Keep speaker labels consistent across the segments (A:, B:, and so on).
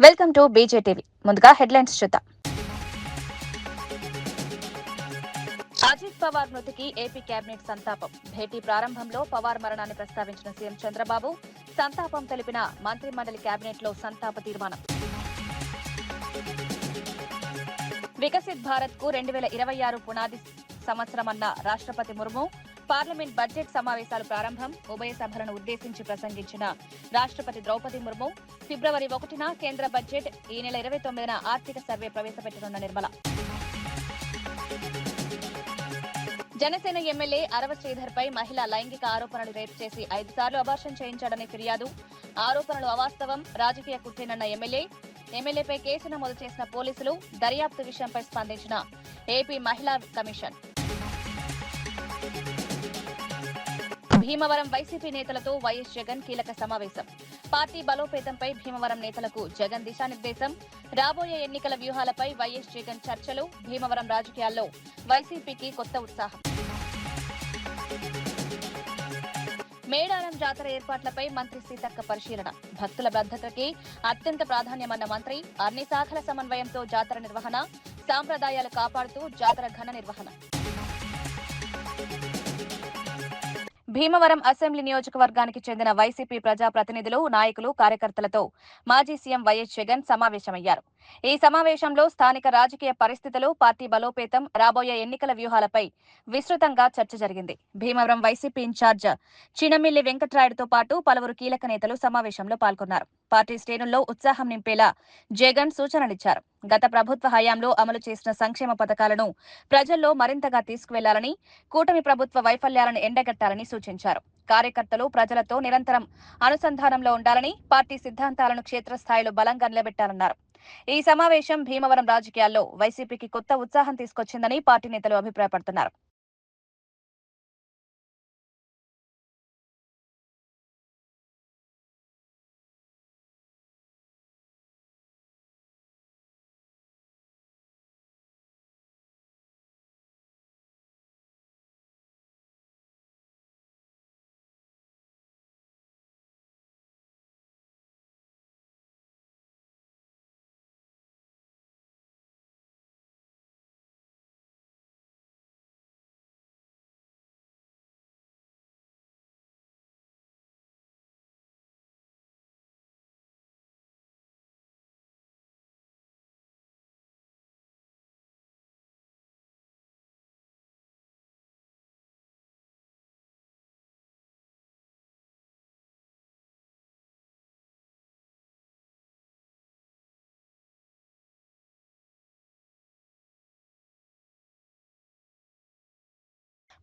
A: Welcome to బీజేటీవీ. ముందుగా headlines చూద్దాం. అజిత్ పవార్ మృతికి ఏపీ కేబినెట్ సంతాపం. భేటీ ప్రారంభంలో పవార్ మరణాన్ని ప్రస్తావించిన సీఎం చంద్రబాబు సంతాపం తెలిపిన మంత్రి మండలి కేబినెట్ లో సంతాప తీర్మానం. వికసిత్ భారత్ కు 2026 పునాది సంవత్సరమన్న రాష్ట్రపతి ముర్ము పార్లమెంట్ బడ్జెట్ సమావేశాలు ప్రారంభం. ఉభయ సభలను ఉద్దేశించి ప్రసంగించిన రాష్ట్రపతి ద్రౌపది ముర్ము ఫిబ్రవరి 1న కేంద్ర బడ్జెట్, ఈ నెల 29న ఆర్థిక సర్వే ప్రవేశపెట్టనున్న నిర్మల. జనసేన ఎమ్మెల్యే అరవ శ్రీధర్ పై మహిళా లైంగిక ఆరోపణలు రేపు చేసి 5 సార్లు అబార్షన్ చేయించాడని ఫిర్యాదు. ఆరోపణలు అవాస్తవం, రాజకీయ కుట్రేనన్న ఎమ్మెల్యేపై కేసు నమోదు చేసిన పోలీసులు. దర్యాప్తు విషయంపై స్పందించిన ఏపీ మహిళా కమిషన్. భీమవరం వైసీపీ నేతలతో వైఎస్ జగన్ కీలక సమావేశం. పార్టీ బలోపేతంపై భీమవరం నేతలకు జగన్ దిశానిర్దేశం. రాబోయే ఎన్నికల వ్యూహాలపై వైఎస్ జగన్ చర్చలు. భీమవరం రాజకీయాల్లో వైసీపీకి కొత్త ఉత్సాహం. మేడారం జాతర ఏర్పాట్లపై మంత్రి సీతక్క పరిశీలన. భక్తుల భద్రతకి అత్యంత ప్రాధాన్యమన్న మంత్రి. అన్ని శాఖల సమన్వయంతో జాతర నిర్వహణ, సాంప్రదాయాలు కాపాడుతూ జాతర ఘన నిర్వహణ. భీమవరం అసెంబ్లీ నియోజకవర్గానికి చెందిన వైసీపీ ప్రజాప్రతినిధులు, నాయకులు, కార్యకర్తలతో మాజీ సీఎం వైఎస్ జగన్ సమావేశమయ్యారు. ఈ సమావేశంలో స్థానిక రాజకీయ పరిస్థితులు, పార్టీ బలోపేతం, రాబోయే ఎన్నికల వ్యూహాలపై విస్తృతంగా చర్చ జరిగింది. భీమవరం వైసీపీ ఇన్ఛార్జ్ చినమిల్లి వెంకట్రాయుడుతో పాటు పలువురు కీలక నేతలు సమావేశంలో పాల్గొన్నారు. పార్టీ శ్రేణుల్లో ఉత్సాహం నింపేలా జగన్ సూచనలిచ్చారు. గత ప్రభుత్వ హయాంలో అమలు చేసిన సంక్షేమ పథకాలను ప్రజల్లో మరింతగా తీసుకువెళ్లాలని, కూటమి ప్రభుత్వ వైఫల్యాలను ఎండగట్టాలని సూచించారు. కార్యకర్తలు ప్రజలతో నిరంతరం అనుసంధానంలో ఉండాలని, పార్టీ సిద్ధాంతాలను క్షేత్రస్థాయిలో బలంగా నిలబెట్టాలన్నారు. ఈ సమావేశం భీమవరం రాజకీయాల్లో వైసీపీకి కొత్త ఉత్సాహం తీసుకొచ్చిందని పార్టీ నేతలు అభిప్రాయపడుతున్నారు.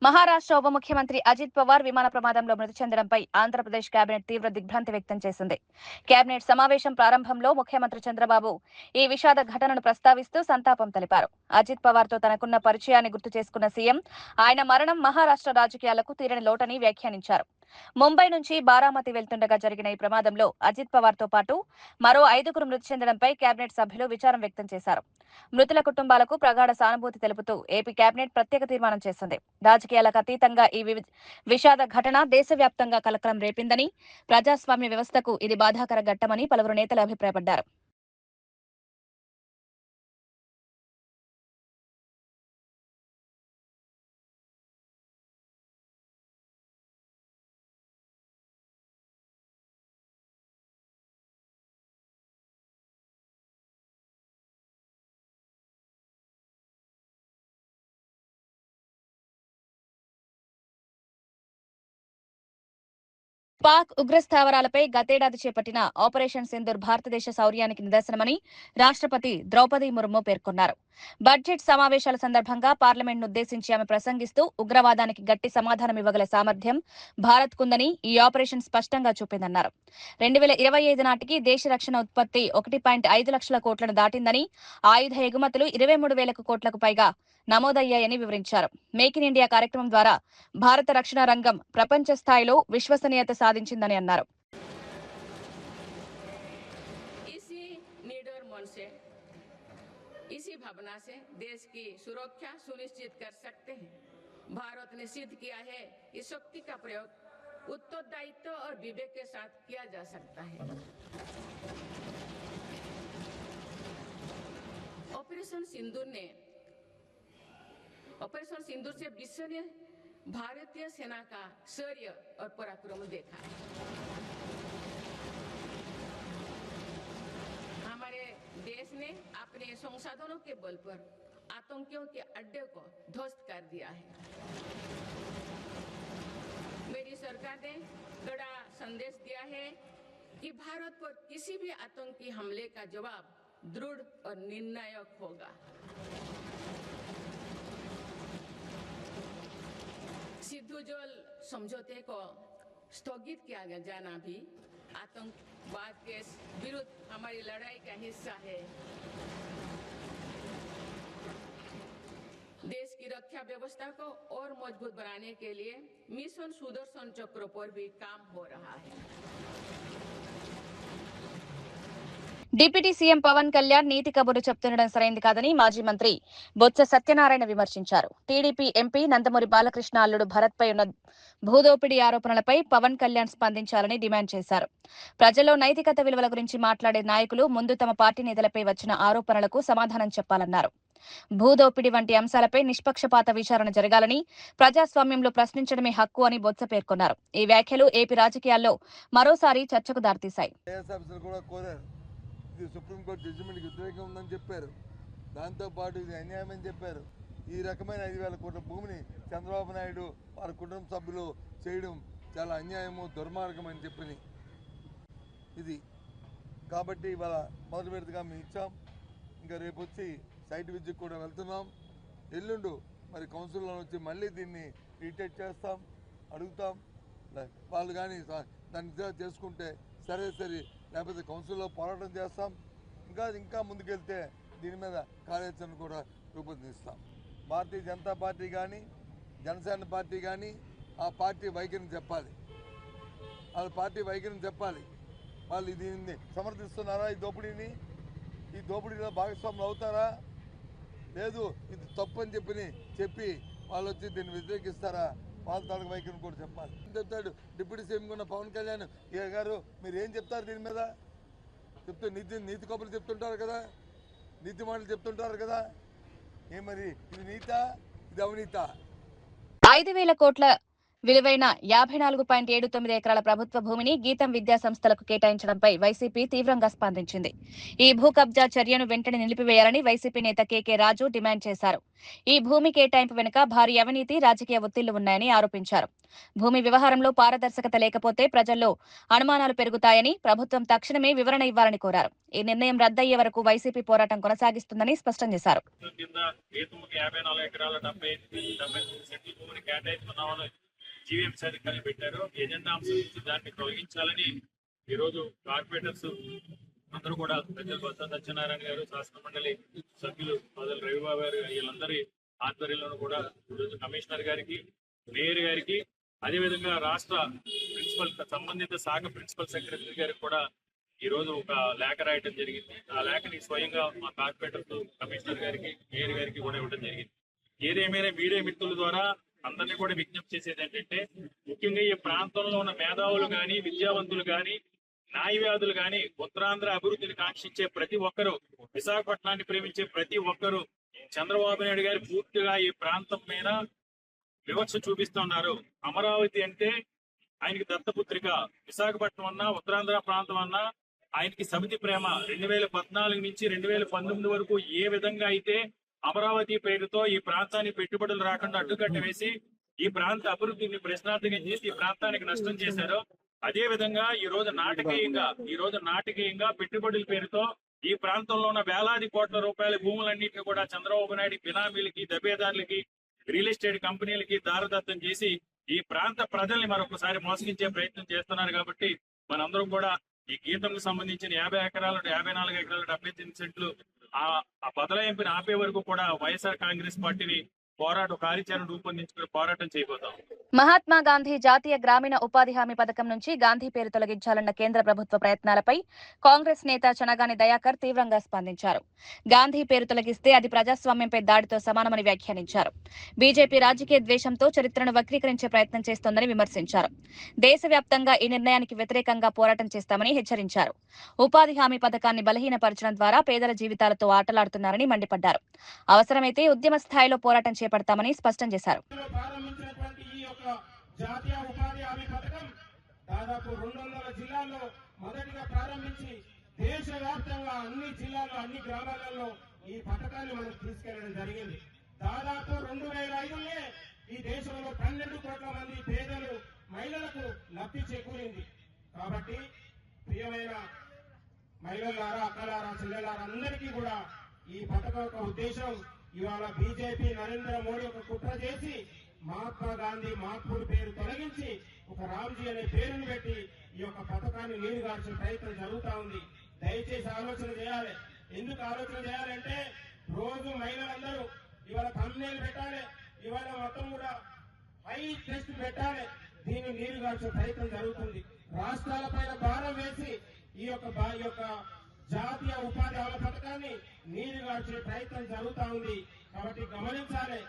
A: మహారాష్ట్ర ఉప ముఖ్యమంత్రి అజిత్ పవార్ విమాన ప్రమాదంలో మృతి చెందడంపై ఆంధ్రప్రదేశ్ కేబినెట్ తీవ్ర దిగ్భ్రాంతి వ్యక్తం చేసింది. కేబినెట్ సమావేశం ప్రారంభంలో ముఖ్యమంత్రి చంద్రబాబు ఈ విషాద ఘటనను ప్రస్తావిస్తూ సంతాపం తెలిపారు. అజిత్ పవార్ తో తనకున్న పరిచయాన్ని గుర్తు చేసుకున్న సీఎం ఆయన మరణం మహారాష్ట్ర రాజకీయాలకు తీరని లోటని వ్యాఖ్యానించారు. ముంబై నుంచి బారామతి వెళ్తుండగా జరిగిన ఈ ప్రమాదంలో అజిత్ పవార్ తో పాటు మరో 5గురు మృతి చెందడంపై కేబినెట్ సభ్యులు విచారం వ్యక్తం చేశారు. మృతుల కుటుంబాలకు ప్రగాఢ సానుభూతి తెలుపుతూ ఏపీ కేబినెట్ ప్రత్యేక తీర్మానం చేసింది. రాజకీయాలకు అతీతంగా ఈ విషాద ఘటన దేశవ్యాప్తంగా కలకలం రేపిందని, ప్రజాస్వామ్య వ్యవస్థకు ఇది బాధాకర ఘట్టమని పలువురు నేతలు అభిప్రాయపడ్డారు. పాక్ ఉగ్రస్థావరాలపై గతేడాది చేపట్టిన ఆపరేషన్ సింధూర్ భారతదేశ శౌర్యానికి నిదర్శనమని రాష్ట్రపతి ద్రౌపది ముర్ము పేర్కొన్నారు. బడ్జెట్ సమావేశాల సందర్భంగా పార్లమెంట్నుద్దేశించి ఆమె ప్రసంగిస్తూ ఉగ్రవాదానికి గట్టి సమాధానం ఇవ్వగల సామర్థ్యం భారత్కుందని ఈ ఆపరేషన్ స్పష్టంగా చూపిందన్నారు. 2025 నాటికి దేశ రక్షణ ఉత్పత్తి 1.5 లక్షల కోట్లను దాటిందని, ఆయుధ ఎగుమతులు 23,000 కోట్లకు పైగా నమోదయ్యాయని వివరించారు. మేక్ ఇన్ ఇండియా కార్యక్రమం ద్వారా భారత రక్షణ రంగం ప్రపంచ స్థాయిలో విశ్వసనీయత సాధించిందని అన్నారు.
B: इसी भावना से देश की सुरक्षा सुनिश्चित कर सकते हैं। भारत ने सिद्ध किया है कि शक्ति का प्रयोग उत्तरदायित्व और विवेक के साथ किया जा सकता है। ऑपरेशन सिंदूर से विश्व ने भारतीय सेना का शौर्य और पराक्रम देखा। हमारे देश ने अपने संसाधनों के बल पर आतंकियों के अड्डे को ध्वस्त कर दिया है। मेरी सरकार ने कड़ा संदेश दिया है कि भारत पर किसी भी आतंकी हमले का जवाब दृढ़ और निर्णायक होगा। सिद्धू जोल समझौते को स्थगित किया जाना भी आतंकवाद के विरुद्ध हमारी लड़ाई का हिस्सा है। देश की रक्षा व्यवस्था को और मजबूत बनाने के लिए मिशन सुदर्शन चक्र पर भी काम हो रहा है।
A: డిప్యూటీ సీఎం పవన్ కళ్యాణ్ నీతి కబుర్లు చెప్తుండడం సరైంది కాదని మాజీ మంత్రి బొత్స సత్యనారాయణ విమర్శించారు. టీడీపీ ఎంపీ నందమూరి బాలకృష్ణ అల్లుడు భరత్ పై ఉన్న భూదోపిడీ ఆరోపణలపై పవన్ కళ్యాణ్ స్పందించాలని డిమాండ్ చేశారు. ప్రజల్లో నైతికత విలువల గురించి మాట్లాడే నాయకులు ముందు తమ పార్టీ నేతలపై వచ్చిన ఆరోపణలకు సమాధానం చెప్పాలన్నారు. భూదోపిడీ వంటి అంశాలపై నిష్పక్షపాత విచారణ జరగాలని, ప్రజాస్వామ్యంలో ప్రశ్నించడమే హక్కు అని బొత్స పేర్కొన్నారు. ఈ వ్యాఖ్యలు ఏపీ రాజకీయాల్లో మరోసారి చర్చకు దారితీశాయి.
C: ఇది సుప్రీంకోర్టు జడ్జిమెంట్కి వ్యతిరేకంగా ఉందని చెప్పారు. దాంతోపాటు ఇది అన్యాయం అని చెప్పారు. ఈ రకమైన 5,000 కోట్ల భూమిని చంద్రబాబు నాయుడు వారి కుటుంబ సభ్యులు చేయడం చాలా అన్యాయము, దుర్మార్గం అని చెప్పి ఇది కాబట్టి ఇవాళ మొదటి విడతగా మేము ఇచ్చాం. ఇంకా రేపు వచ్చి సైట్ విజిట్ కూడా వెళ్తున్నాం. ఎల్లుండు మరి కౌన్సిల్లో వచ్చి మళ్ళీ దీన్ని రీటెస్ట్ చేస్తాం, అడుగుతాం. వాళ్ళు కానీ దాన్ని చేసుకుంటే సరే, లేకపోతే కౌన్సిల్లో పోరాటం చేస్తాం. ఇంకా ముందుకెళ్తే దీని మీద కార్యాచరణ కూడా రూపొందిస్తాం. భారతీయ జనతా పార్టీ కానీ జనసేన పార్టీ కానీ ఆ పార్టీ వైఖరిని చెప్పాలి. వాళ్ళ పార్టీ వైఖరిని చెప్పాలి. వాళ్ళు దీన్ని సమర్థిస్తున్నారా? ఈ దోపిడీలో భాగస్వాములు అవుతారా? లేదు, ఇది తప్పు అని చెప్పి వాళ్ళు వచ్చి దీన్ని వ్యతిరేకిస్తారా? వాళ్ళ తాలూకు వైఖరిని కూడా చెప్పాలి. చెప్తాడు డిప్యూటీ సీఎం ఉన్న పవన్ కళ్యాణ్ గారు, మీరు ఏం చెప్తారు దీని మీద? నీతి కబుర్లు చెప్తుంటారు కదా, నీతి మాటలు చెప్తుంటారు కదా. మరి ఇది నీతా, ఇది అవినీతా?
A: 5,000 కోట్ల విలువైన 54.79 ఎకరాల ప్రభుత్వ భూమిని గీతం విద్యా సంస్థలకు కేటాయించడంపై వైసీపీ తీవ్రంగా స్పందించింది. ఈ భూ కబ్జా చర్యను వెంటనే నిలిపివేయాలని వైసీపీ నేత కేకే రాజు డిమాండ్ చేశారు. ఈ భూమి కేటాయింపు వెనుక భారీ అవినీతి, రాజకీయ ఒత్తిళ్లు ఉన్నాయని ఆరోపించారు. భూమి వ్యవహారంలో పారదర్శకత లేకపోతే ప్రజల్లో అనుమానాలు పెరుగుతాయని, ప్రభుత్వం తక్షణమే వివరణ ఇవ్వాలని కోరారు. ఈ నిర్ణయం రద్దయ్యే వరకు వైసీపీ పోరాటం కొనసాగిస్తుందని స్పష్టం చేశారు.
D: జీవీఎంసీ అధికారులు పెట్టారు. ఎజెండా అంశం నుంచి దాన్ని తొలగించాలని ఈరోజు కార్పొరేటర్స్ అందరూ కూడా ప్రజల బొత్స సత్యనారాయణ గారు, శాసన మండలి సభ్యులు మొదలు రవిబాబు గారు, వీళ్ళందరి ఆధ్వర్యంలోనూ కూడా ఈరోజు కమిషనర్ గారికి, మేయర్ గారికి, అదేవిధంగా రాష్ట్ర ప్రిన్సిపల్ సంబంధిత శాఖ ప్రిన్సిపల్ సెక్రటరీ గారికి కూడా ఈ రోజు ఒక లేఖ రాయటం జరిగింది. ఆ లేఖని స్వయంగా మా కార్పొరేటర్స్, కమిషనర్ గారికి, మేయర్ గారికి కూడా ఇవ్వడం జరిగింది. ఏదేమైనా మీడియా మిత్రుల ద్వారా అందరినీ కూడా విజ్ఞప్తి చేసేది ఏంటంటే, ముఖ్యంగా ఈ ప్రాంతంలో ఉన్న మేధావులు కానీ, విద్యావంతులు కానీ, న్యాయవాదులు కానీ, ఉత్తరాంధ్ర అభివృద్ధిని కాంక్షించే ప్రతి ఒక్కరూ, విశాఖపట్నాన్ని ప్రేమించే ప్రతి ఒక్కరూ చంద్రబాబు నాయుడు గారు పూర్తిగా ఈ ప్రాంతం మీద వివక్ష చూపిస్తున్నారు. అమరావతి అంటే ఆయనకి దత్తపుత్రిక, విశాఖపట్నం అన్నా, ఉత్తరాంధ్ర ప్రాంతం అన్నా ఆయనకి సమితి ప్రేమ. 2014 నుంచి 2019 వరకు ఏ విధంగా అయితే అమరావతి పేరుతో ఈ ప్రాంతానికి పెట్టుబడులు రాకుండా అడ్డుకట్ట వేసి ఈ ప్రాంత అభివృద్ధిని ప్రశ్నార్థకం చేసి ఈ ప్రాంతానికి నష్టం చేశారో, అదే విధంగా ఈ రోజు నాటకీయంగా పెట్టుబడుల పేరుతో ఈ ప్రాంతంలో ఉన్న వేలాది కోట్ల రూపాయల భూములన్నింటినీ కూడా చంద్రబాబు నాయుడు బినామీలకి, దబేదారులకి, రియల్ ఎస్టేట్ కంపెనీలకి దారదత్తం చేసి ఈ ప్రాంత ప్రజల్ని మరొకసారి మోసగించే ప్రయత్నం చేస్తున్నారు. కాబట్టి మనందరం కూడా ఈ గీతంకు సంబంధించిన 50 ఎకరాలు, 54 ఎకరాలు, 78 సెంట్లు ఆ బదలాయింపుని ఆపే వరకు కూడా వైఎస్ఆర్ కాంగ్రెస్ పార్టీని కార్యాచరణ రూపొందించుకుని పోరాటం చేయబోతాం.
A: మహాత్మా గాంధీ జాతీయ గ్రామీణ ఉపాధి హామీ పథకం నుంచి గాంధీ పేరు తొలగించాలన్న కేంద్ర ప్రభుత్వ ప్రయత్నాలపై కాంగ్రెస్ నేత చనగాని దయాకర్ తీవ్రంగా స్పందించారు. గాంధీ పేరు తొలగిస్తే అది ప్రజాస్వామ్యంపై దాడితో సమానమని వ్యాఖ్యానించారు. బీజేపీ రాజకీయ ద్వేషంతో చరిత్రను వక్రీకరించే ప్రయత్నం చేస్తోందని విమర్శించారు. దేశవ్యాప్తంగా ఈ నిర్ణయానికి వ్యతిరేకంగా పోరాటం చేస్తామని హెచ్చరించారు. ఉపాధి హామీ పథకాన్ని బలహీనపరచడం ద్వారా పేదల జీవితాలతో ఆటలాడుతున్నారని మండిపడ్డారు. అవసరమైతే ఉద్యమ స్థాయిలో పోరాటం చేపడతామని స్పష్టం చేశారు.
E: జాతీయ ఉపాధి హామీ పథకం దాదాపు 200 జిల్లాల్లో మొదటిగా ప్రారంభించి దేశవ్యాప్తంగా అన్ని జిల్లాల్లో అన్ని గ్రామాలలో ఈ పథకాన్ని మనం తీసుకెళ్లడం జరిగింది. దాదాపు 2005లో ఈ దేశంలో 12 కోట్ల మంది పేదలు మహిళలకు లబ్ధి చేకూరింది. కాబట్టి ప్రియమైన మహిళలారా, అక్కలారా, చెల్లెలారా అందరికీ కూడా ఈ పథకం యొక్క ఉద్దేశం ఇవాళ బీజేపీ నరేంద్ర మోడీ ఒక కుట్ర చేసి మహాత్మా గాంధీ మహాత్ముడి పేరు తొలగించి ఒక రామ్జీ అనే పేరును పెట్టి ఈ యొక్క పథకాన్ని నీరుగార్చే ప్రయత్నం జరుగుతూ ఉంది. దయచేసి ఆలోచన చేయాలి. ఎందుకు ఆలోచన చేయాలంటే రోజు మహిళలందరూ ఇవాళ thumbnail పెట్టాలి, ఇవాళ మొత్తం కూడా హై టెస్ట్ పెట్టాలి. దీన్ని నీరుగార్చే ప్రయత్నం జరుగుతుంది. రాష్ట్రాల పైన భారం వేసి ఈ యొక్క జాతీయ ఉపాధి హామీ పథకాన్ని నీరుగార్చే ప్రయత్నం జరుగుతూ ఉంది. కాబట్టి గమనించాలి.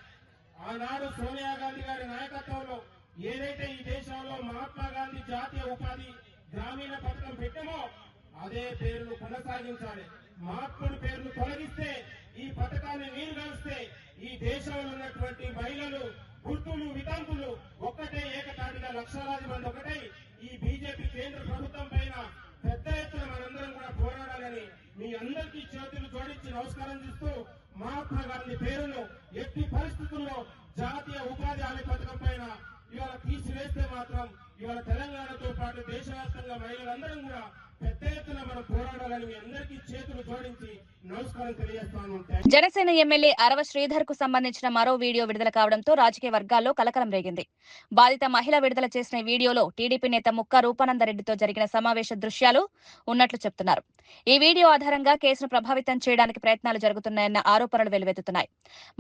E: ఆనాడు సోనియా గాంధీ గారి నాయకత్వంలో ఏదైతే ఈ దేశంలో మహాత్మా గాంధీ జాతీయ ఉపాధి గ్రామీణ పథకం పెట్టామో అదే పేరును కొనసాగించాలి. మహాత్ముడి పేరును తొలగిస్తే, ఈ పథకాన్ని నీరుగారిస్తే ఈ దేశంలో ఉన్నటువంటి మహిళలు, వృద్ధులు, వితంతులు ఒక్కటే ఏకతాటిగా లక్షలాది మంది ఒకటై ఈ బీజేపీ కేంద్ర ప్రభుత్వం పైన పెద్ద ఎత్తున మనందరం కూడా పోరాడాలని మీ అందరికీ చేతులు జోడించి నమస్కారం చేస్తూ మహాత్మా గాంధీ పేరును ఎట్టి పరిస్థితుల్లో జాతీయ ఉపాధి హామీ పథకం పైన ఇవాళ తీసివేస్తే మాత్రం ఇవాళ తెలంగాణతో పాటు దేశవ్యాప్తంగా మహిళలందరం కూడా పెద్ద ఎత్తున మనం పోరాడాలని మీ అందరికీ చేతులు జోడించి నమస్కారం తెలియజేస్తాను.
A: జనసేన ఎమ్మెల్యే అరవ శ్రీధర్ కు సంబంధించిన మరో వీడియో విడుదల కావడంతో రాజకీయ వర్గాల్లో కలకలం రేగింది. బాధిత మహిళ విడుదల చేసిన వీడియోలో టీడీపీ నేత ముక్కా రూపానందరెడ్డితో జరిగిన సమావేశ దృశ్యాలు ఉన్నట్లు చెబుతున్నారు. ఈ వీడియో ఆధారంగా కేసును ప్రభావితం చేయడానికి ప్రయత్నాలు జరుగుతున్నాయన్న ఆరోపణలు వెల్లువెత్తుతున్నాయి.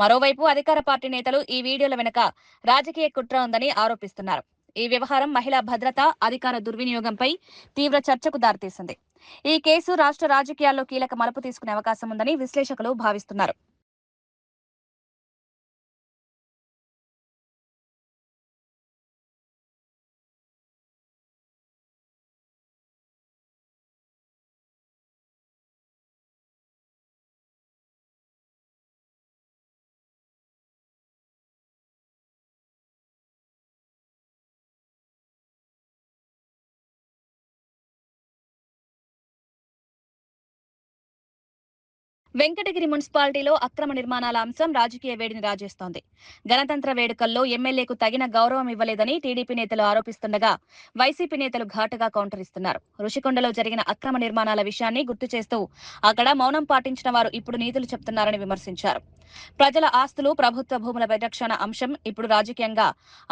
A: మరోవైపు అధికార పార్టీ నేతలు ఈ వీడియోల వెనుక రాజకీయ కుట్ర ఉందని ఆరోపిస్తున్నారు. ఈ వ్యవహారం మహిళా భద్రత, అధికార దుర్వినియోగంపై తీవ్ర చర్చకు దారితీసింది. ఈ కేసు రాష్ట్ర రాజకీయాల్లో కీలక మలుపు తీసుకునే అవకాశం ఉందని విశ్లేషకులు భావిస్తున్నారు. వెంకటగిరి మున్సిపాలిటీలో అక్రమ నిర్మాణాల అంశం రాజకీయ వేడిని రాజేస్తోంది. గణతంత్ర వేడుకల్లో ఎమ్మెల్యేకు తగిన గౌరవం ఇవ్వలేదని టీడీపీ నేతలు ఆరోపిస్తుండగా వైసీపీ నేతలు ఘాటుగా కౌంటర్ ఇస్తున్నారు. రుషికొండలో జరిగిన అక్రమ నిర్మాణాల విషయాన్ని గుర్తు చేస్తూ అక్కడ మౌనం పాటించిన వారు ఇప్పుడు నీతులు చెప్తున్నారని విమర్శించారు. ప్రజల ఆస్తులు, ప్రభుత్వ భూముల పరిరక్షణ అంశం ఇప్పుడు రాజకీయంగా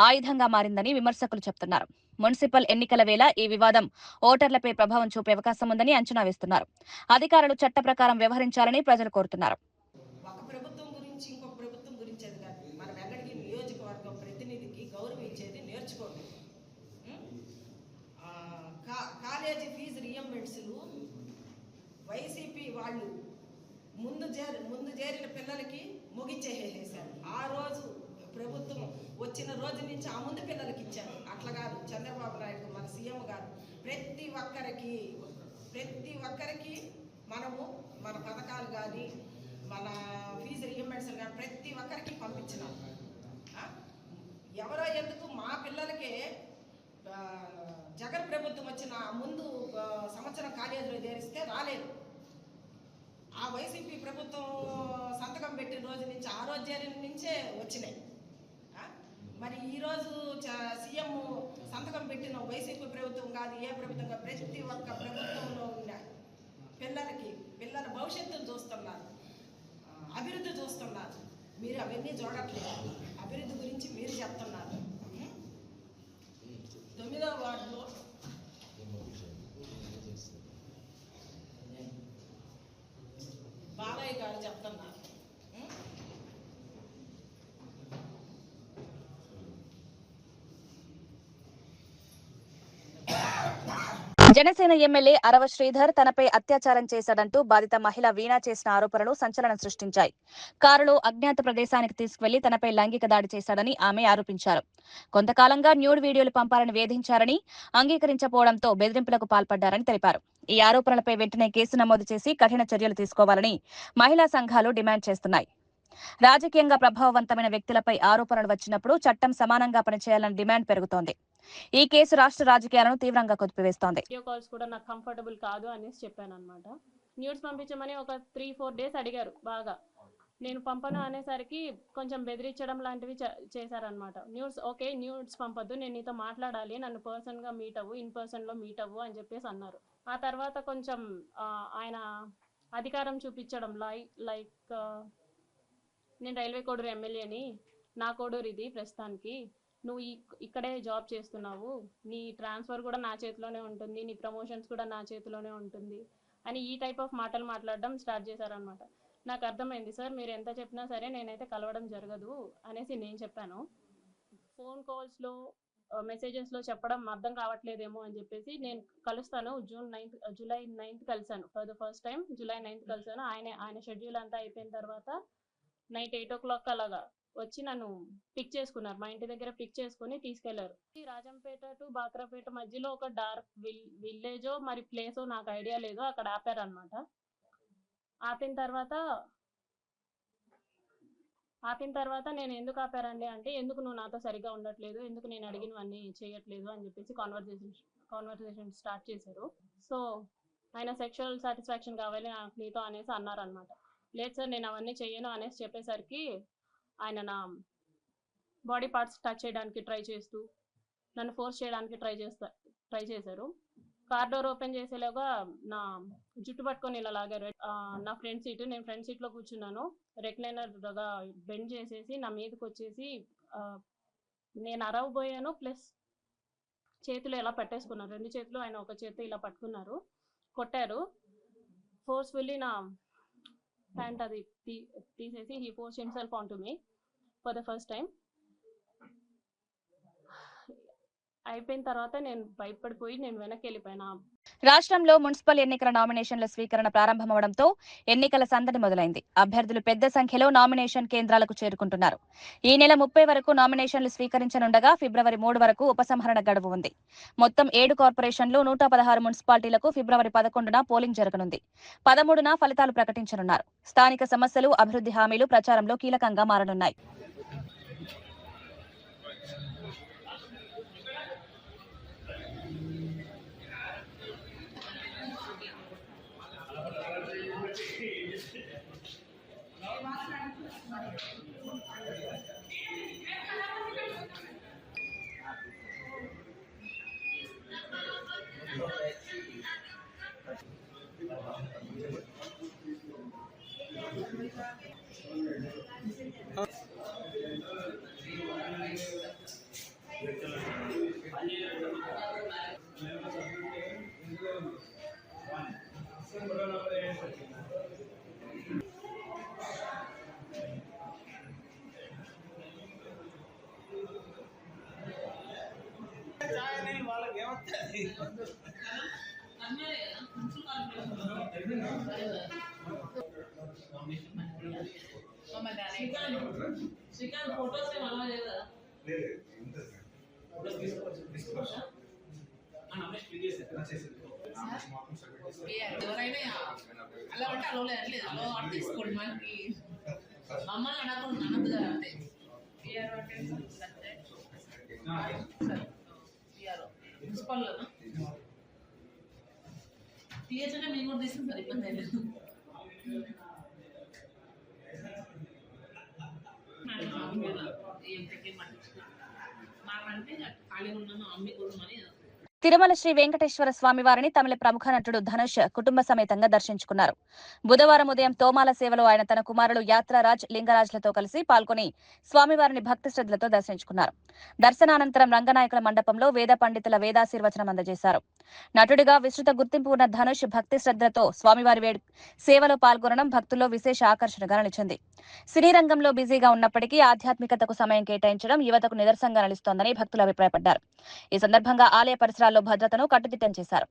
A: ఆయుధంగా మారిందని విమర్శకులు చెప్తున్నారు. మున్సిపల్ ఎన్నికల వేళ ఈ వివాదం ఓటర్లపై ప్రభావం చూపే అవకాశం ఉందని అంచనా వేస్తున్నారు. అధికారులు చట్ట ప్రకారం వ్యవహరించాలని ప్రజలు కోరుతున్నారు.
F: ఒక ప్రభుత్వం గురించి ఇంకొక ప్రభుత్వం గురించి అది కాదు. మన వెంకటగిరి నియోజకవర్గం ప్రతినిధికి గౌరవం ఇచ్చేది నేర్చుకోండి. కాలేజీ ఫీజు రియంబర్స్లు వైసీపీ వాళ్ళు ముందు చేరిన పిల్లలకి ముగిచ్చేసేసారు. ఆ రోజు ప్రభుత్వం వచ్చిన రోజు నుంచి ఆ ముందు పిల్లలకి ఇచ్చారు. అట్లా కాదు. చంద్రబాబు నాయుడు మన సీఎం గారు ప్రతి ఒక్కరికి మనము మన పథకాలు కానీ మన ఫీజు రియంబర్స్లు కానీ ప్రతి ఒక్కరికి పంపించినాం. ఎవరో ఎందుకు మా పిల్లలకే జగన్ ప్రభుత్వం వచ్చిన ముందు సంవత్సరం కాలేజీలో చేరిస్తే రాలేదు. ఆ వైసీపీ ప్రభుత్వం సంతకం పెట్టిన రోజు నుంచి ఆ రోజు చేరిన నుంచే వచ్చినాయి. మరి ఈరోజు సీఎం సంతకం పెట్టిన వైసీపీ ప్రభుత్వం కాదు, ఏ ప్రభుత్వం కాదు, ప్రతి ఒక్క ప్రభుత్వంలో ఉన్న పిల్లల భవిష్యత్తును చూస్తున్నారు, అభివృద్ధి చూస్తున్నారు. మీరు అవన్నీ చూడట్లేదు. అభివృద్ధి గురించి మీరు చెప్తున్నారు. 9వ వార్డులో బాలయ్య గారు చెప్తున్నారు.
A: జనసేన ఎమ్మెల్యే అరవ శ్రీధర్ తనపై అత్యాచారం చేశాడంటూ బాధిత మహిళ వీణా చేసిన ఆరోపణలు సంచలనం సృష్టించాయి. కారులో అజ్ఞాత ప్రదేశానికి తీసుకువెళ్లి తనపై లైంగిక దాడి చేశాడని ఆమె ఆరోపించారు. కొంతకాలంగా న్యూడ్ వీడియోలు పంపాలని వేధించారని, అంగీకరించకపోవడంతో బెదిరింపులకు పాల్పడ్డారని తెలిపారు. ఈ ఆరోపణలపై వెంటనే కేసు నమోదు చేసి కఠిన చర్యలు తీసుకోవాలని మహిళా సంఘాలు డిమాండ్ చేస్తున్నాయి. రాజకీయంగా ప్రభావవంతమైన వ్యక్తులపై ఆరోపణలు వచ్చినప్పుడు చట్టం సమానంగా పనిచేయాలని డిమాండ్ పెరుగుతోంది. ఈ కేసు రాష్ట్ర రాజకీయాలను తీవ్రంగా కుదిపివేస్తోంది.
G: వీడియో కాల్స్ కూడా నాకు కంఫర్టబుల్ కాదు అనేసి చెప్పాను అనమాట. న్యూడ్స్ పంపించమని ఒక 3-4 డేస్ అడిగారు బాగా. నేను పంపను అనేసరికి కొంచెం బెదిరించడం లాంటివి చేశారనమాట. ఓకే న్యూడ్స్ పంపొద్దు, నేను నీతో మాట్లాడాలి, నన్ను పర్సన్గా మీట్ అవ్వు, ఇన్ పర్సన్లో మీట్ అవ్వు అని చెప్పేసి అన్నారు. ఆ తర్వాత కొంచెం ఆయన అధికారం చూపించడం లైక్ నేను రైల్వే కోడూరు ఎమ్మెల్యేని, నా కోడూరు ఇది ప్రస్తుతానికి, నువ్వు ఇక్కడే జాబ్ చేస్తున్నావు, నీ ట్రాన్స్ఫర్ కూడా నా చేతిలోనే ఉంటుంది, నీ ప్రమోషన్స్ కూడా నా చేతిలోనే ఉంటుంది అని ఈ టైప్ ఆఫ్ మాటలు మాట్లాడడం స్టార్ట్ చేశారనమాట. నాకు అర్థమైంది, సార్ మీరు ఎంత చెప్పినా సరే నేనైతే కలవడం జరగదు అనేసి నేను చెప్పాను. ఫోన్ కాల్స్లో మెసేజెస్లో చెప్పడం అర్థం కావట్లేదేమో అని చెప్పేసి నేను కలుస్తాను, జూలై 9th కలిసాను. For the first time July 9th కలిసాను. ఆయన షెడ్యూల్ అంతా అయిపోయిన తర్వాత నైట్ 8 o'clock అలాగా వచ్చి నన్ను పిక్ చేసుకున్నారు. మా ఇంటి దగ్గర పిక్ చేసుకుని తీసుకెళ్లారు. రాజంపేట టు బాక్రాపేట మధ్యలో ఒక డార్క్ విలేజో మరి ప్లేసో నాకు ఐడియా లేదు, అక్కడ ఆపారనమాట. ఆపిన తర్వాత నేను ఎందుకు ఆపారండి అంటే, ఎందుకు నువ్వు నాతో సరిగా ఉండట్లేదు, ఎందుకు నేను అడిగినవన్నీ చేయట్లేదు అని చెప్పేసి కాన్వర్సేషన్ స్టార్ట్ చేశారు. సో ఆయన సెక్షువల్ సాటిస్ఫాక్షన్ కావాలి నాకు నీతో అనేసి అన్నారనమాట. లేదు సార్ నేను అవన్నీ చెయ్యను అనేసి చెప్పేసరికి ఆయన నా బాడీ పార్ట్స్ టచ్ చేయడానికి ట్రై చేస్తూ నన్ను ఫోర్స్ చేయడానికి ట్రై చేశారు. కార్ డోర్ ఓపెన్ చేసేలాగా నా జుట్టు పట్టుకొని ఇలా లాగారు. నా ఫ్రంట్ సీట్, నేను ఫ్రంట్ సీట్లో కూర్చున్నాను. రెక్లైనర్గా బెండ్ చేసేసి నా మీదకి వచ్చేసి నేను అరవబోయాను, ప్లస్ చేతులు ఇలా పట్టేసుకున్నారు. 2 చేతులు ఆయన ఒక చేతితో ఇలా పట్టుకున్నారు, కొట్టారు. ఫోర్స్ఫుల్లీ నా ప్యాంట్ అది తీసేసి he force himself on to me for the first time. అయిపోయిన తర్వాత నేను భయపడిపోయి నేను వెనక్కి వెళ్ళిపోయినా.
A: రాష్ట్రంలో మున్సిపల్ ఎన్నికల నామినేషన్ల స్వీకరణ ప్రారంభమవడంతో ఎన్నికల సందడి మొదలైంది. అభ్యర్థులు పెద్ద సంఖ్యలో నామినేషన్ కేంద్రాలకు చేరుకుంటున్నారు. ఈ నెల 30 వరకు నామినేషన్లు స్వీకరించనుండగా ఫిబ్రవరి 3 వరకు ఉపసంహరణ గడువు ఉంది. మొత్తం 7 కార్పొరేషన్లు, 116 మున్సిపాలిటీలకు ఫిబ్రవరి 11న పోలింగ్ జరగనుంది. 13న ఫలితాలు ప్రకటించనున్నారు. స్థానిక సమస్యలు, అభివృద్ధి హామీలు ప్రచారంలో కీలకంగా మారనున్నాయి.
H: ఎవరైనా అలా అంటే అలో లేదు, అలో అంటే తీసుకోండి. మనకి మమ్మల్ని అనకుండా అనదు కదా, అంటే పిఆర్ఓ అంటే పిఆర్ఓ మున్సిపల్లోనా టీహెచ్ అంటే మేము కూడా తీసుకుంటారు, ఇబ్బంది ఏం లేదు. మాకంటే ఖాళీ ఉన్నాను అమ్మి కొడుమని.
A: తిరుమల శ్రీ వెంకటేశ్వర స్వామివారిని తమిళ ప్రముఖ నటుడు ధనుష్ కుటుంబ సమేతంగా దర్శించుకున్నారు. బుధవారం ఉదయం తోమాల సేవలో ఆయన తన కుమారులు యాత్రారాజ్, లింగరాజ్లతో కలిసి పాల్గొని స్వామివారిని భక్తి శ్రద్ధలతో దర్శించుకున్నారు. దర్శనానంతరం రంగనాయకుల మండపంలో వేద పండితుల వేదాశీర్వచనం అందజేశారు. నటుడిగా విస్తృత గుర్తింపు ఉన్న ధనుష్ భక్తి శ్రద్ధలతో స్వామివారి సేవలో పాల్గొనడం భక్తుల్లో విశేష ఆకర్షణగా నిలిచింది. సినీ రంగంలో బిజీగా ఉన్నప్పటికీ ఆధ్యాత్మికతకు సమయం కేటాయించడం యువతకు నిదర్శనంగా నిలుస్తోందని భక్తులు అభిప్రాయపడ్డారు. ఈ సందర్భంగా ఆలయ పరిసరాల్లో ప్రాంతాల్లో భద్రతను కట్టుదిట్టం చేశారు.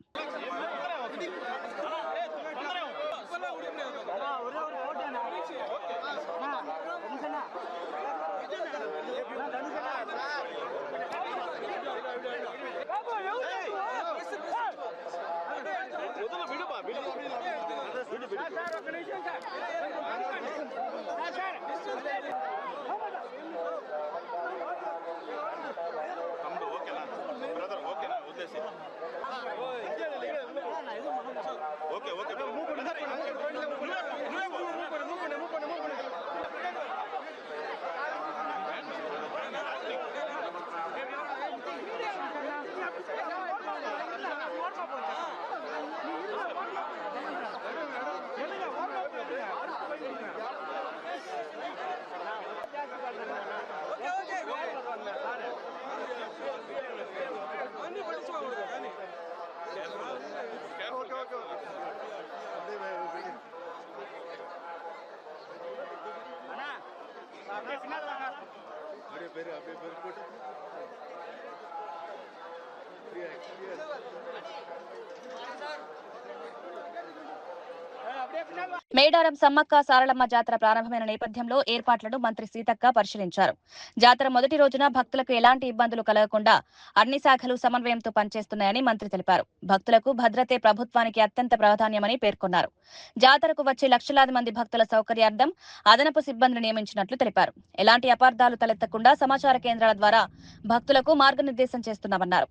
A: మేడారం సమ్మక్క సారలమ్మ జాతర ప్రారంభమైన నేపథ్యంలో ఏర్పాట్లను మంత్రి సీతక్క పరిశీలించారు. జాతర మొదటి రోజున భక్తులకు ఎలాంటి ఇబ్బందులు కలగకుండా అన్ని శాఖలు సమన్వయంతో పనిచేస్తున్నాయని మంత్రి తెలిపారు. భక్తులకు భద్రతే ప్రభుత్వానికి అత్యంత ప్రాధాన్యమని పేర్కొన్నారు. జాతరకు వచ్చే లక్షలాది మంది భక్తుల సౌకర్యార్థం అదనపు సిబ్బందిని నియమించినట్లు తెలిపారు. ఎలాంటి అపార్థాలు తలెత్తకుండా సమాచార కేంద్రాల ద్వారా భక్తులకు మార్గనిర్దేశం చేస్తున్నామన్నారు.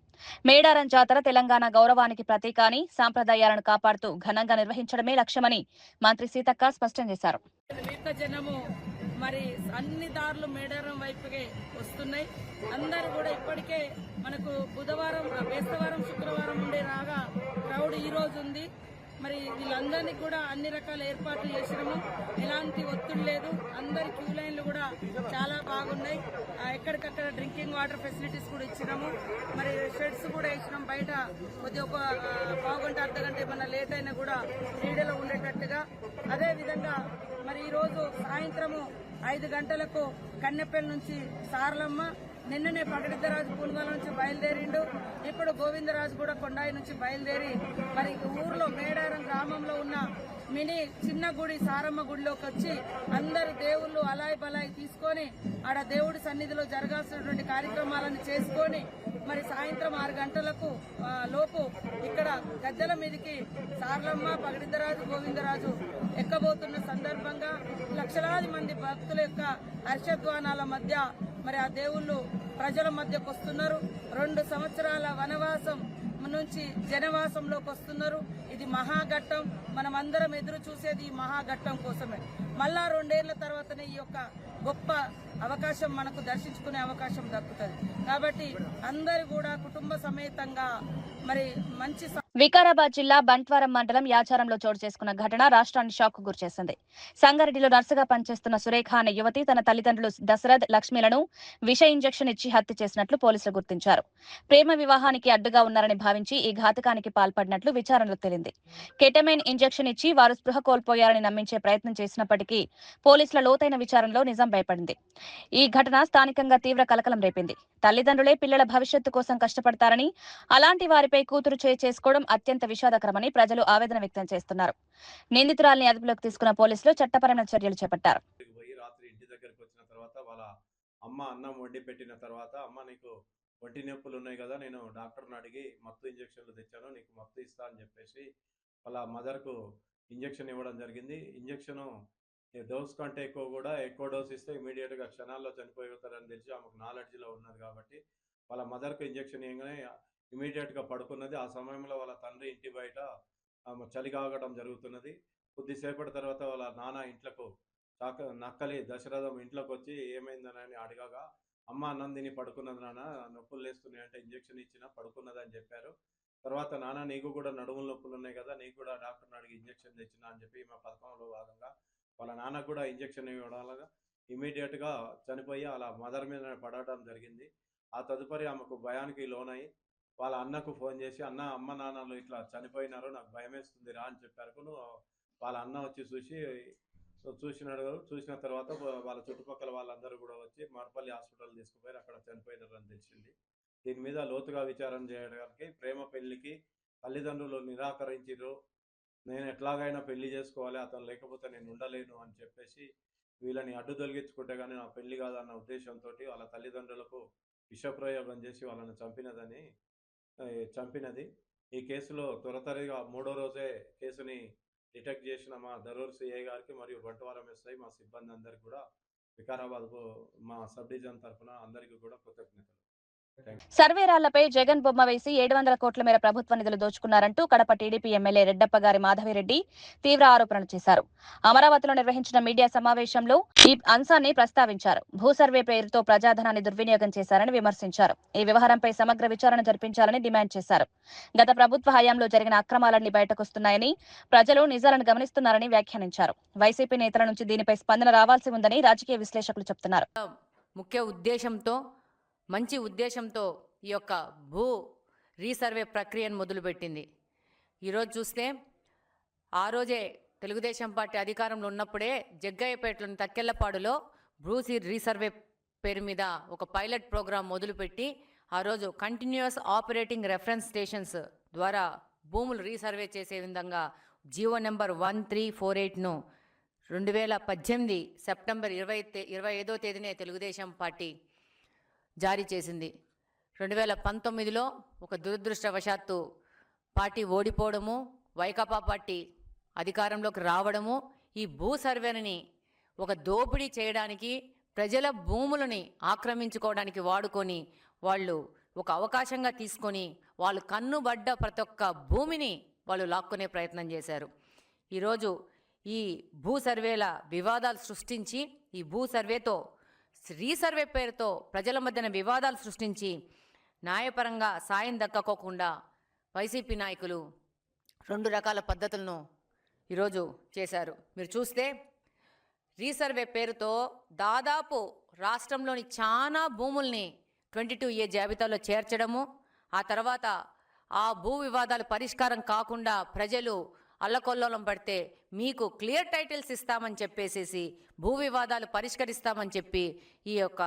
A: మేడారం జాతర తెలంగాణ గౌరవానికి ప్రతీక అని, సాంప్రదాయాలను కాపాడుతూ ఘనంగా నిర్వహించడమే లక్ష్యమని మంత్రి సీతక్క స్పష్టం చేశారు.
I: జనము మరి అన్ని దారులు మేడారం వైపుకే వస్తున్నాయి. అందరూ కూడా ఇప్పటికే మనకు బుధవారం, బేస్తవారం, శుక్రవారం ఉండే రాగా క్రౌడ్ ఈ రోజు ఉంది. మరి వీళ్ళందరినీ కూడా అన్ని రకాల ఏర్పాట్లు చేసినాము. ఎలాంటి ఒత్తిడి లేదు. అందరి క్యూ లైన్లు కూడా చాలా బాగున్నాయి. ఎక్కడికక్కడ డ్రింకింగ్ వాటర్ ఫెసిలిటీస్ కూడా ఇచ్చినాము. మరి షెడ్స్ కూడా వేసినాం. బయట కొద్దిగా ఒక పావుగంట, అర్ధగంట ఏమన్నా లేట్ అయినా కూడా నీడలో ఉండేటట్టుగా. అదేవిధంగా మరి ఈరోజు సాయంత్రము 5 గంటలకు కన్నెపల్లి నుంచి సారలమ్మ, నిన్ననే పగడిద్దరాజు పునుగోల నుంచి బయలుదేరిండు. ఇప్పుడు గోవిందరాజు కూడా కొండాయి నుంచి బయలుదేరి మరి ఊర్లో మేడారం గ్రామంలో ఉన్న మినీ చిన్న గుడి సారమ్మ గుడిలోకి వచ్చి అందరు దేవుళ్ళు అలాయి బలాయి తీసుకొని ఆడ దేవుడి సన్నిధిలో జరగాల్సినటువంటి కార్యక్రమాలను చేసుకొని మరి సాయంత్రం 6 గంటలకు లోపు ఇక్కడ గద్దెల మీదకి సారలమ్మ, పగడిద్దరాజు, గోవిందరాజు ఎక్కబోతున్న సందర్భంగా లక్షలాది మంది భక్తుల యొక్క హర్షధ్వానాల మధ్య మరి ఆ దేవుళ్ళు ప్రజల మధ్యకు వస్తున్నారు. 2 సంవత్సరాల వనవాసం నుంచి జనవాసంలోకి వస్తున్నారు. ఇది మహాఘట్టం. మనమందరం ఎదురు చూసేది ఈ మహాఘట్టం కోసమే. మళ్ళా 2 ఏళ్ల తర్వాతనే ఈ యొక్క గొప్ప అవకాశం మనకు దర్శించుకునే అవకాశం దక్కుతుంది. కాబట్టి అందరూ కూడా కుటుంబ సమేతంగా మరి మంచి
A: వికారాబాద్ జిల్లా బంట్వారం మండలం యాచారంలో చోటు చేసుకున్న ఘటన రాష్ట్రాన్ని షాక్ కు గురిచేసింది. సంగారెడ్డిలో నర్సుగా పనిచేస్తున్న సురేఖ అనే యువతి తన తల్లిదండ్రులు దశరథ్, లక్ష్మిలను విష ఇంజెక్షన్ ఇచ్చి హత్య చేసినట్లు పోలీసులు గుర్తించారు. ప్రేమ వివాహానికి అడ్డుగా ఉన్నారని భావించి ఈ ఘాతకానికి పాల్పడినట్లు విచారణలో తేలింది. కెటమైన్ ఇంజెక్షన్ ఇచ్చి వారు స్పృహ కోల్పోయారని నమ్మించే ప్రయత్నం చేసినప్పటికీ పోలీసుల లోతైన విచారణలో నిజం బయపడింది. ఈ ఘటన స్థానికంగా తీవ్ర కలకలం రేపింది. తల్లిదండ్రులే పిల్లల భవిష్యత్తు కోసం కష్టపడతారని, అలాంటి వారిపై కూతురు చేసుకోవడం అత్యంత విషాదకరమని ప్రజలు ఆవేదన వ్యక్తం చేస్తున్నారు. నిందితురాల్ని అదుపులోకి తీసుకున్న పోలీసులు చట్టపరమైన చర్యలు చేపట్టారు.
J: రాత్రి ఇంటి దగ్గరికి వచ్చిన తర్వాత వాళ్ళ అమ్మ అన్నం వండి పెట్టిన తర్వాత, అమ్మ నీకు ఒంటి నొప్పులు ఉన్నాయి కదా, నేను డాక్టర్ని అడిగి మత్తు ఇంజక్షన్లు తెచ్చాను, నీకు మత్తు ఇస్తా అని చెప్పేసి వాళ్ళ మదర్కు ఇంజక్షన్ ఇవ్వడం జరిగింది. ఇంజక్షన్ డోస్ కంటే ఎక్కువ డోస్ ఇస్తే ఇమీడియట్గా క్షణాల్లో చనిపోతారని తెలిసి ఆమెకు నాలెడ్జ్లో ఉన్నది కాబట్టి వాళ్ళ మదర్కు ఇంజక్షన్ ఇవ్వగానే ఇమీడియట్గా పడుకున్నది. ఆ సమయంలో వాళ్ళ తండ్రి ఇంటి బయట చలి కాగడం జరుగుతున్నది. కొద్దిసేపటి తర్వాత వాళ్ళ నాన్న ఇంట్లోకి నక్కలి దశరథం ఇంట్లోకి వచ్చి ఏమైందని అడగగా, అమ్మ అన్నం తిని పడుకున్నది నాన్న, నొప్పులు లేస్తున్నాయి అంటే ఇంజక్షన్ ఇచ్చినా పడుకున్నదని చెప్పారు. తర్వాత నాన్న నీకు కూడా నడుముల నొప్పులు ఉన్నాయి కదా, నీకు కూడా డాక్టర్ని అడిగి ఇంజక్షన్ తెచ్చినా అని చెప్పి ఈమె పథకంలో భాగంగా వాళ్ళ నాన్న కూడా ఇంజక్షన్ ఇవ్వడం ఇమీడియట్గా చనిపోయి అలా మదర్ మీద పడడం జరిగింది. ఆ తదుపరి ఆమెకు భయానికి లోనై వాళ్ళ అన్నకు ఫోన్ చేసి, అమ్మ నాన్నలు ఇట్లా చనిపోయినారు, నాకు భయం వేస్తుంది రా అని చెప్పారు. వాళ్ళ అన్న వచ్చి చూసిన తర్వాత వాళ్ళ చుట్టుపక్కల వాళ్ళందరూ కూడా వచ్చి మర్పల్లి హాస్పిటల్ తీసుకుపోయి అక్కడ చనిపోయినారు అని తెలిసింది. దీని మీద లోతుగా విచారం చేయడానికి ప్రేమ పెళ్లికి తల్లిదండ్రులు నిరాకరించారు. నేను ఎట్లాగైనా పెళ్లి చేసుకోవాలి, అతను లేకపోతే నేను ఉండలేను అని చెప్పేసి వీళ్ళని అడ్డు తొలగించుకుంటే కానీ నా పెళ్లి కాదన్న ఉద్దేశంతో వాళ్ళ తల్లిదండ్రులకు విషప్రయోగం చేసి వాళ్ళని చంపినది. ఈ కేసులో త్వరతరిగా 3వ రోజే కేసుని డిటెక్ట్ చేసిన మా దరూర్ సిఐ గారికి మరియు బంటువారం ఎస్ఐ మా సిబ్బంది అందరికీ కూడా వికారాబాద్ మా సబ్ డివిజన్ తరఫున అందరికీ కూడా కృతజ్ఞతలు.
A: సర్వేరాళ్లపై జగన్ బొమ్మ వేసి 700 కోట్ల మేర ప్రభుత్వ నిధులు దోచుకున్నారంటూ కడప టీడీపీ ఎమ్మెల్యే రెడ్డప్పగారి మాధవిరెడ్డి తీవ్ర ఆరోపణలు చేశారు. అమరావతిలో నిర్వహించిన మీడియా సమావేశంలో ఈ అంశాన్ని ప్రస్తావించారు. భూ సర్వే పేరుతో ప్రజాధనాన్ని దుర్వినియోగం చేశారని విమర్శించారు. ఈ వ్యవహారంపై సమగ్ర విచారణ జరిపించాలని డిమాండ్ చేశారు. గత ప్రభుత్వ హయాంలో జరిగిన అక్రమాలన్నీ బయటకొస్తున్నాయని, ప్రజలు నిజాలను గమనిస్తున్నారని వ్యాఖ్యానించారు. వైసీపీ నేతల నుంచి దీనిపై స్పందన రావాల్సి ఉందని రాజకీయ విశ్లేషకులు చెబుతున్నారు.
K: మంచి ఉద్దేశంతో ఈ యొక్క భూ రీసర్వే ప్రక్రియను మొదలుపెట్టింది. ఈరోజు చూస్తే ఆ రోజే తెలుగుదేశం పార్టీ అధికారంలో ఉన్నప్పుడే జగ్గయ్యపేటలోని తక్కెళ్లపాడులో భూ రీసర్వే పేరు మీద ఒక పైలట్ ప్రోగ్రాం మొదలుపెట్టి ఆ రోజు కంటిన్యూస్ ఆపరేటింగ్ రెఫరెన్స్ స్టేషన్స్ ద్వారా భూములు రీసర్వే చేసే విధంగా జీవో నెంబర్ 1348ను 2018 సెప్టెంబర్ 25వ తేదీనే తెలుగుదేశం పార్టీ జారీ చేసింది. 2019లో ఒక దురదృష్టవశాత్తు పార్టీ ఓడిపోవడము, వైకాపా పార్టీ అధికారంలోకి రావడము, ఈ భూ సర్వేని ఒక దోపిడీ చేయడానికి, ప్రజల భూములని ఆక్రమించుకోవడానికి వాడుకొని వాళ్ళు ఒక అవకాశంగా తీసుకొని వాళ్ళు కన్నుబడ్డ ప్రతి ఒక్క భూమిని వాళ్ళు లాక్కునే ప్రయత్నం చేశారు. ఈరోజు ఈ భూ సర్వేల వివాదాలు సృష్టించి, ఈ భూ సర్వేతో రీసర్వే పేరుతో ప్రజల మధ్యన వివాదాలు సృష్టించి న్యాయపరంగా సాయం దక్కకోకుండా వైసీపీ నాయకులు 2 రకాల పద్ధతులను ఈరోజు చేశారు. మీరు చూస్తే రీసర్వే పేరుతో దాదాపు రాష్ట్రంలోని చాలా భూముల్ని 22A జాబితాలో చేర్చడము, ఆ తర్వాత ఆ భూ వివాదాలు పరిష్కారం కాకుండా ప్రజలు అల్లకొల్లోలం పడితే మీకు క్లియర్ టైటిల్స్ ఇస్తామని చెప్పేసేసి భూ వివాదాలు పరిష్కరిస్తామని చెప్పి ఈ యొక్క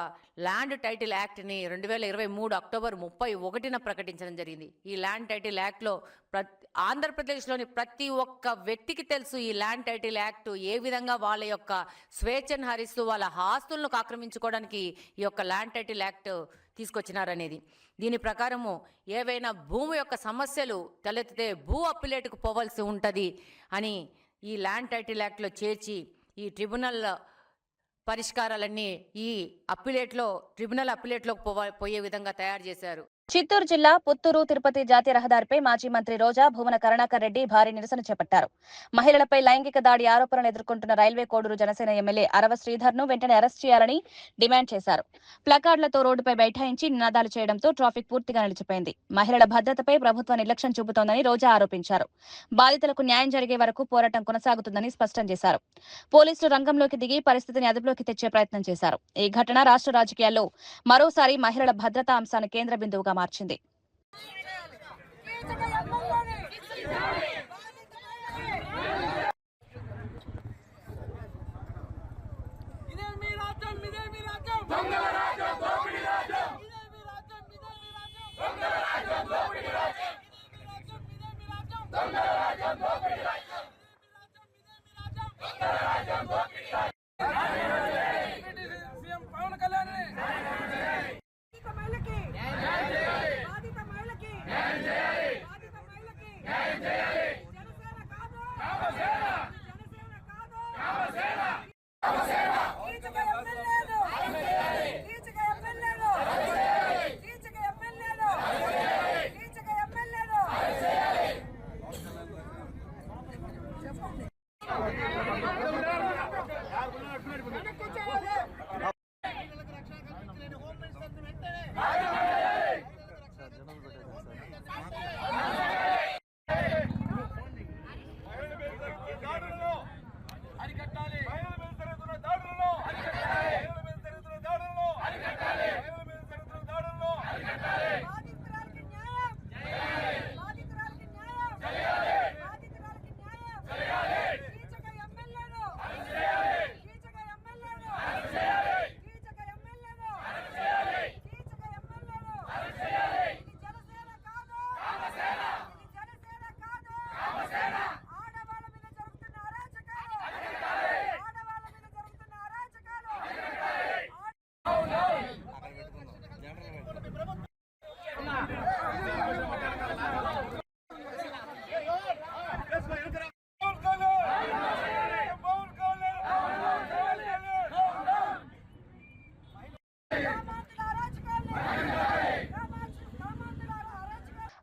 K: ల్యాండ్ టైటిల్ యాక్ట్ని 2023 అక్టోబర్ 31న ప్రకటించడం జరిగింది. ఈ ల్యాండ్ టైటిల్ యాక్ట్లో ఆంధ్రప్రదేశ్లోని ప్రతి ఒక్క వ్యక్తికి తెలుసు ఈ ల్యాండ్ టైటిల్ యాక్ట్ ఏ విధంగా వాళ్ళ యొక్క స్వేచ్ఛను హరిస్తూ వాళ్ళ ఆస్తులను ఆక్రమించుకోవడానికి ఈ యొక్క ల్యాండ్ టైటిల్ యాక్ట్ తీసుకొచ్చినారనేది. దీని ప్రకారము ఏవైనా భూమి యొక్క సమస్యలు తలెత్తితే భూ అప్పిలేటుకు పోవాల్సి ఉంటుంది అని ఈ ల్యాండ్ టైటిల్ యాక్ట్లో చేర్చి ఈ ట్రిబ్యునల్ పరిష్కారాలన్నీ ఈ ట్రిబ్యునల్ అప్పిలేట్లోకి పోయే విధంగా తయారు చేశారు.
A: చిత్తూరు జిల్లా పుత్తూరు తిరుపతి జాతీయ రహదారిపై మాజీ మంత్రి రోజా భువన కరుణాకర్ రెడ్డి భారీ నిరసన చేపట్టారు. మహిళలపై లైంగిక దాడి ఆరోపణలు ఎదుర్కొంటున్న రైల్వే కోడూరు జనసేన ఎమ్మెల్యే అరవ శ్రీధర్ ను వెంటనే అరెస్ట్ చేయాలని డిమాండ్ చేశారు. ప్లకార్డులతో రోడ్డుపై బైఠాయించి నినాదాలు చేయడంతో ట్రాఫిక్ పూర్తిగా నిలిచిపోయింది. మహిళల భద్రతపై ప్రభుత్వం నిర్లక్ష్యం చూపుతోందని రోజా ఆరోపించారు. బాధితులకు న్యాయం జరిగే వరకు పోరాటం కొనసాగుతుందని స్పష్టం చేశారు. పోలీసులు రంగంలోకి దిగి పరిస్థితిని అదుపులోకి తెచ్చే ప్రయత్నం చేశారు. ఈ ఘటన రాష్ట్ర రాజకీయాల్లో మరోసారి మహిళల భద్రతా అంశాన్ని కేంద్ర బిందువుగా మార్చింది.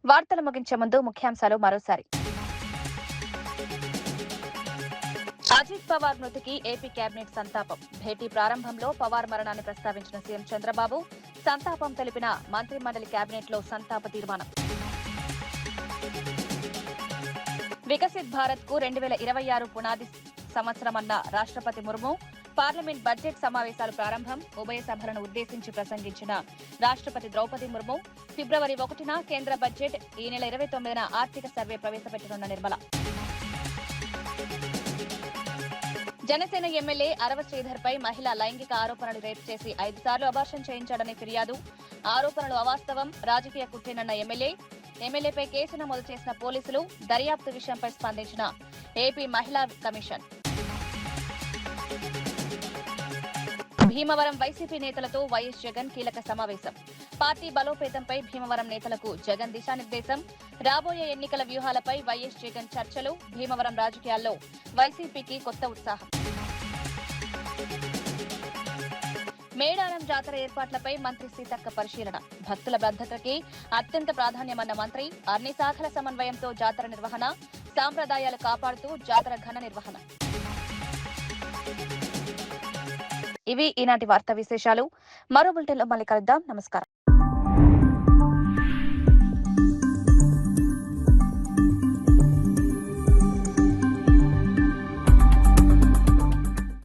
A: వార్తలు ముగించే ముందు ముఖ్యాంశాలు మరోసారి. అజిత్ పవార్ మృతికి ఏపీ కేబినెట్ సంతాపం. భేటీ ప్రారంభంలో పవార్ మరణాన్ని ప్రస్తావించిన సీఎం చంద్రబాబు. సంతాపం తెలిపిన మంత్రిమండలి కేబినెట్ లో సంతాప తీర్మానం. వికసిత్ భారత్ కు 2026 పునాది సంవత్సరమన్న రాష్ట్రపతి ముర్ము. పార్లమెంట్ బడ్జెట్ సమావేశాలు ప్రారంభం. ఉభయ సభలను ఉద్దేశించి ప్రసంగించిన రాష్ట్రపతి ద్రౌపది ముర్ము. ఫిబ్రవరి 1న కేంద్ర బడ్జెట్, ఈ నెల 29న ఆర్థిక సర్వే ప్రవేశపెట్టనున్న నిర్మల. జనసేన ఎమ్మెల్యే అరవ శ్రీధర్ పై మహిళ లైంగిక ఆరోపణలు రేపు చేసి 5 సార్లు అబార్షన్ చేయించాడని ఫిర్యాదు. ఆరోపణలు అవాస్తవం, రాజకీయ కుట్రేనన్న ఎమ్మెల్యేపై కేసు నమోదు చేసిన పోలీసులు. దర్యాప్తు విషయంపై స్పందించిన ఏపీ మహిళా కమిషన్. భీమవరం వైసీపీ నేతలతో వైఎస్ జగన్ కీలక సమావేశం. పార్టీ బలోపేతంపై భీమవరం నేతలకు జగన్ దిశానిర్దేశం. రాబోయే ఎన్నికల వ్యూహాలపై వైఎస్ జగన్ చర్చలు. భీమవరం రాజకీయాల్లో వైసీపీకి కొత్త ఉత్సాహం. మేడారం జాతర ఏర్పాట్లపై మంత్రి సీతక్క పరిశీలన. భక్తుల భద్రతకి అత్యంత ప్రాధాన్యమన్న మంత్రి. అన్ని శాఖల సమన్వయంతో జాతర నిర్వహణ. సాంప్రదాయాలు కాపాడుతూ జాతర ఘన నిర్వహణ. ఇవి ఈనాటి వార్తా విశేషాలు. మరో బులెటిన్లో మళ్ళీ కలుద్దాం. నమస్కారం.